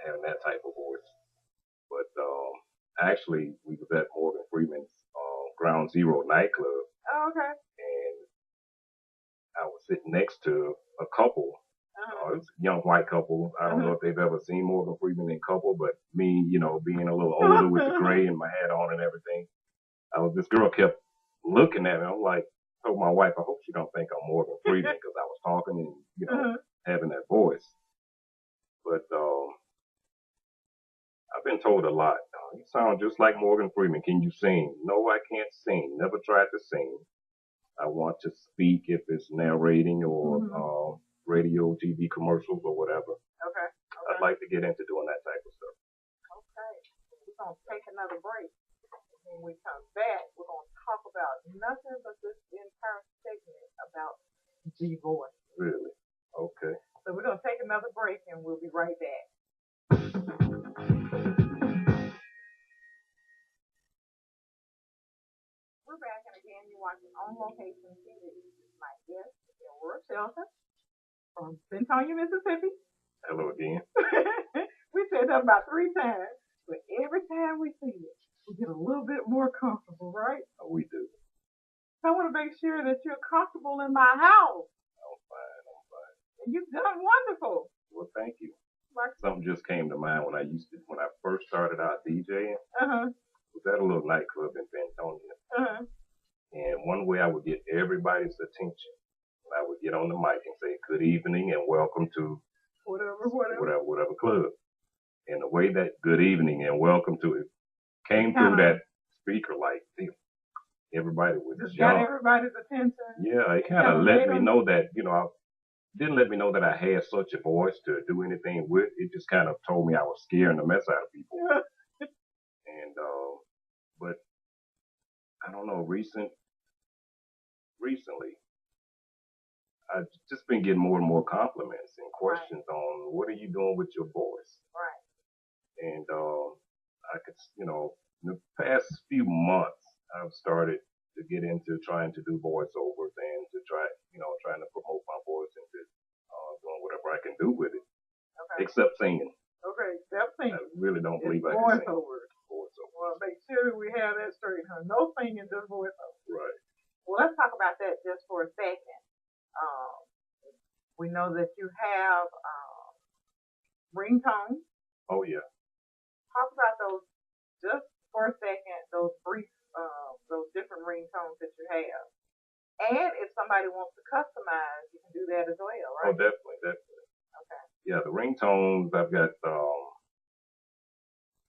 having that type of voice. But actually, we was at Morgan Freeman's Ground Zero nightclub, Oh, okay. and I was sitting next to a couple. It was a young white couple. I don't know if they've ever seen Morgan Freeman in couple, but me, being a little older with the gray and my hat on and everything, this girl kept looking at me. I'm like, told my wife, I hope she don't think I'm Morgan Freeman because I was talking and, having that voice. But I've been told a lot. You sound just like Morgan Freeman. Can you sing? No, I can't sing. Never tried to sing. I want to speak if it's narrating or radio, TV commercials or whatever. Okay. I'd like to get into doing that type of stuff. Okay. We're going to take another break. When we come back, we're going to talk about nothing but this entire segment about G-Voice. Really? Okay. So we're going to take another break and we'll be right back. We're back, and again, you're watching On Location TV. My guest, Shelton, from Bentonia, Mississippi. Hello again. We said that about 3 times, but every time we see it, we get a little bit more comfortable, right? Oh, we do. So I want to make sure that you're comfortable in my house. I'm fine. And you've done wonderful. Well, thank you. Something just came to mind when I first started out DJing. Was at a little nightclub in Bentonia. And one way I would get everybody's attention, I would get on the mic and say, good evening and welcome to whatever club. And the way that good evening and welcome to it came through that speaker, like, everybody would just got everybody's attention. Yeah, it kind of let me know that, didn't let me know that I had such a voice to do anything with. It just kind of told me I was scaring the mess out of people. And, but I don't know, recently, I've just been getting more and more compliments and questions on what are you doing with your voice? Right. And I could, in the past few months, I've started to get into trying to do voiceovers and to trying to promote my voice and to doing whatever I can do with it, except singing. Okay, except singing. I really don't believe I can sing. Voiceover. Well, make sure we have that straight, huh? No singing, just voiceover. Right. Well, let's talk about that just for a second. We know that you have ringtones. Oh, yeah. Talk about those just for a second, those brief, those different ringtones that you have. And if somebody wants to customize, you can do that as well, right? Oh, definitely. Okay. Yeah, the ringtones, I've got,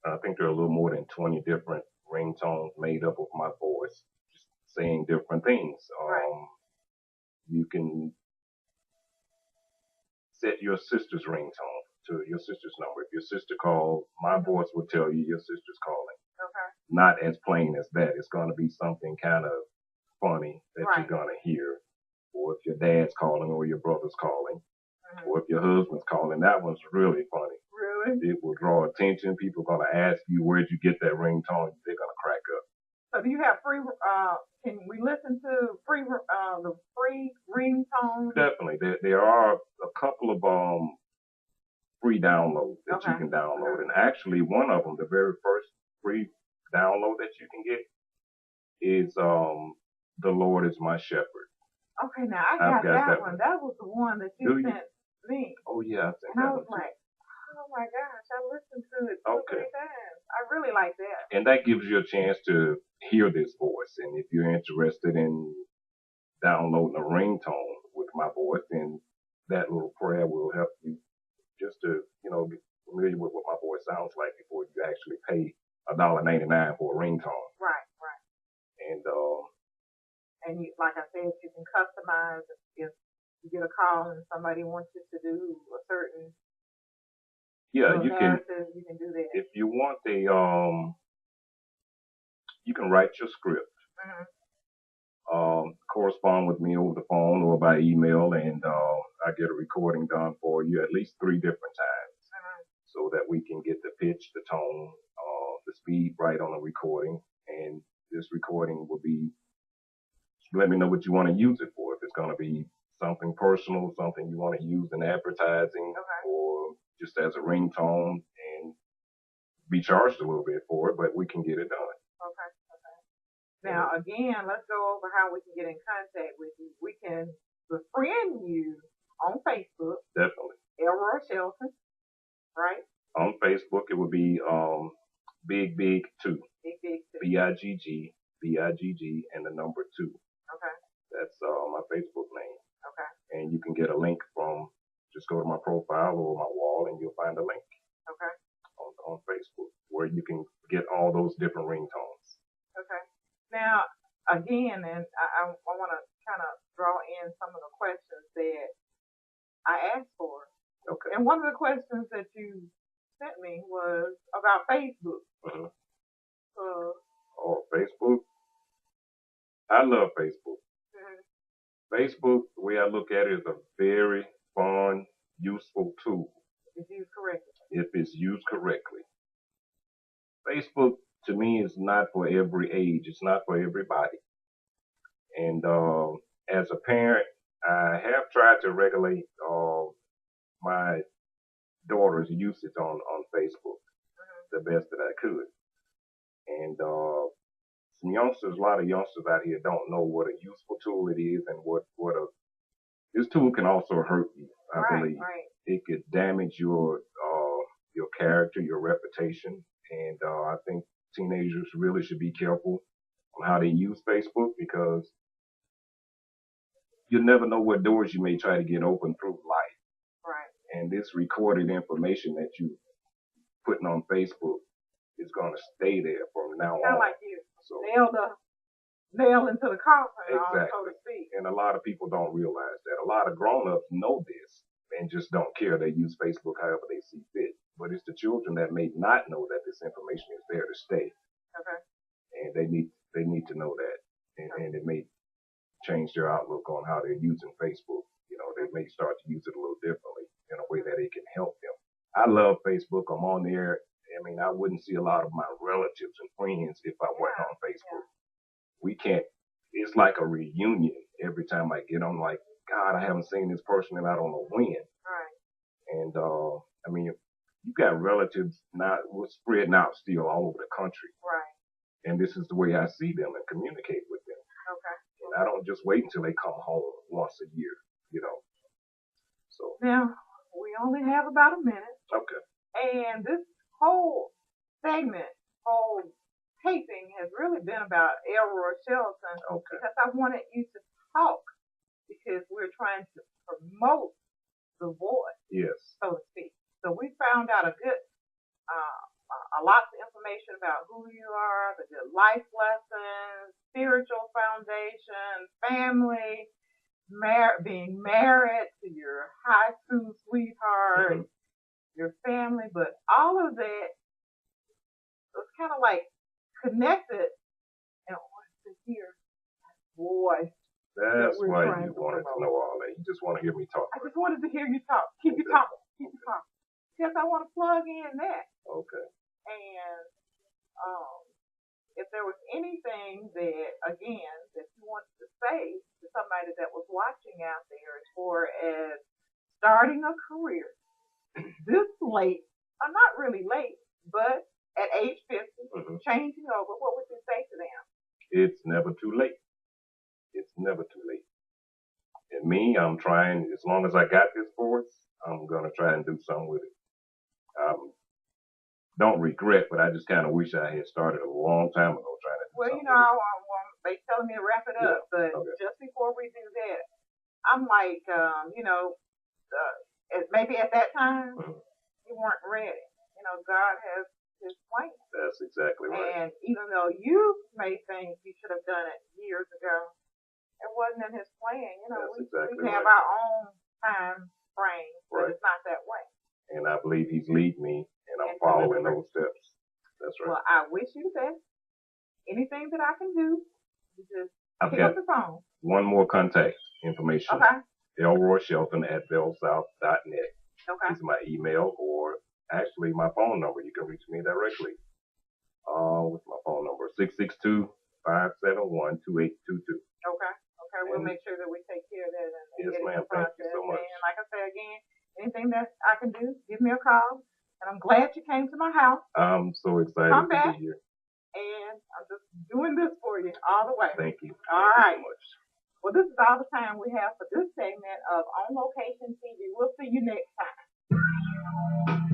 I think there are a little more than 20 different ringtones made up of my voice, just saying different things. You can set your sister's ringtone to your sister's number. If your sister calls, my voice will tell you your sister's calling. Okay. Not as plain as that. It's going to be something kind of funny that you're going to hear. Or if your dad's calling or your brother's calling. Or if your husband's calling, that one's really funny. Really? It will draw attention. People are going to ask you, where'd you get that ringtone? They're going to crack up. So do you have free, can we listen to the free ringtones? Definitely. There are a couple of free downloads that you can download. And actually, one of them, the very first free download that you can get is The Lord is My Shepherd. Okay, now I got that one. That was the one that you sent me. Oh, yeah. And I was like, oh my gosh, I listened to it 2 or 3 times. I really like that. And that gives you a chance to hear this voice. And if you're interested in downloading a ringtone with my voice, then that little prayer will help you just to, get familiar with what my voice sounds like before you actually pay $1.99 for a ringtone. Right. And you, like I said, you can customize if you get a call and somebody wants you to do a certain narrative, you can do that. If you want you can write your script. Correspond with me over the phone or by email, and I get a recording done for you at least 3 different times, so that we can get the pitch, the tone, the speed right on the recording. And this recording will be, let me know what you want to use it for. If it's going to be something personal, something you want to use in advertising, or just as a ringtone. be charged a little bit for it, but we can get it done. Okay. Now, again, let's go over how we can get in contact with you. We can befriend you on Facebook. Definitely. Elroy Shelton, right? On Facebook, it would be Big 2. Big 2. BIGG, and the number 2. Okay. That's my Facebook name. Okay. And you can get a link from, just go to my profile or my wall and you'll find a link. Okay. On Facebook where you can get all those different ringtones. Okay. Now, again, and I want to kind of draw in some of the questions that I asked for. Okay. And one of the questions that you sent me was about Facebook. Mm-hmm. Facebook. I love Facebook. Mm-hmm. Facebook, the way I look at it, is a very fun, useful tool. If used correctly. If it's used correctly. Facebook, to me, is not for every age. It's not for everybody. And as a parent, I have tried to regulate my daughter's usage on Facebook the best that I could. And some youngsters, a lot of youngsters out here don't know what a useful tool it is and this tool can also hurt you, I believe. Right. It could damage your character, your reputation. And I think teenagers really should be careful on how they use Facebook because you never know what doors you may try to get open through life. Right. And this recorded information that you putting on Facebook is going to stay there from now on. Kind of like you nail into the coffin, exactly. So to speak. And a lot of people don't realize that. A lot of grown-ups know this and just don't care. They use Facebook however they see fit. But it's the children that may not know that this information is there to stay. Okay. And they need to know that. And it may change their outlook on how they're using Facebook. You know, they may start to use it a little differently in a way that it can help them. I love Facebook. I'm on there. I mean, I wouldn't see a lot of my relatives and friends if I wasn't on Facebook. We can't. It's like a reunion every time I get on. Like, God, I haven't seen this person and I don't know when. Right. And I mean, you got relatives now spreading out still all over the country. Right. And this is the way I see them and communicate with them. Okay. And I don't just wait until they come home once a year, you know. So now we only have about a minute. Okay. And this whole taping has really been about Elroy Shelton. Okay. Because I wanted you to talk because we're trying to promote the voice. Yes. So to speak. So we found out a lot of information about who you are, the good life lessons, spiritual foundation, family, being married to your high school sweetheart, your family, but all of that was kind of like connected and I wanted to hear that voice. That's why you wanted to know all that. You just want to hear me talk. I just wanted to hear you talk. Keep you talking. Because I want to plug in that. Okay. And if there was anything that, again, that you wanted to say to somebody that was watching out there as far as starting a career this late, or not really late, but at age 50, changing over, what would you say to them? It's never too late. It's never too late. And me, I'm trying, as long as I got this force, I'm going to try and do something with it. Don't regret, but I just kind of wish I had started a long time ago trying to do something. Well, they telling me to wrap it up, but just before we do that, I'm like, maybe at that time, you weren't ready. You know, God has his plan. That's exactly right. And even though you may think you should have done it years ago, it wasn't in his plan. You know, we have our own time frame, but it's not that way. And I believe he's leading me, and I'm following those steps. That's right. Well, I wish you the best. Anything that I can do, you just pick up the phone. One more contact information. Okay. ElroyShelton@bellsouth.net. Okay. This is my email, or actually my phone number. You can reach me directly. What's my phone number? 662-571-2822. Okay. We'll make sure that we take care of that. Yes, ma'am. Thank you so much. And like I say again, anything that I can do, give me a call. And I'm glad you came to my house. I'm so excited to be here. And I'm just doing this for you all the way. Thank you. All right. so much. Well, this is all the time we have for this segment of On Location TV. We'll see you next time.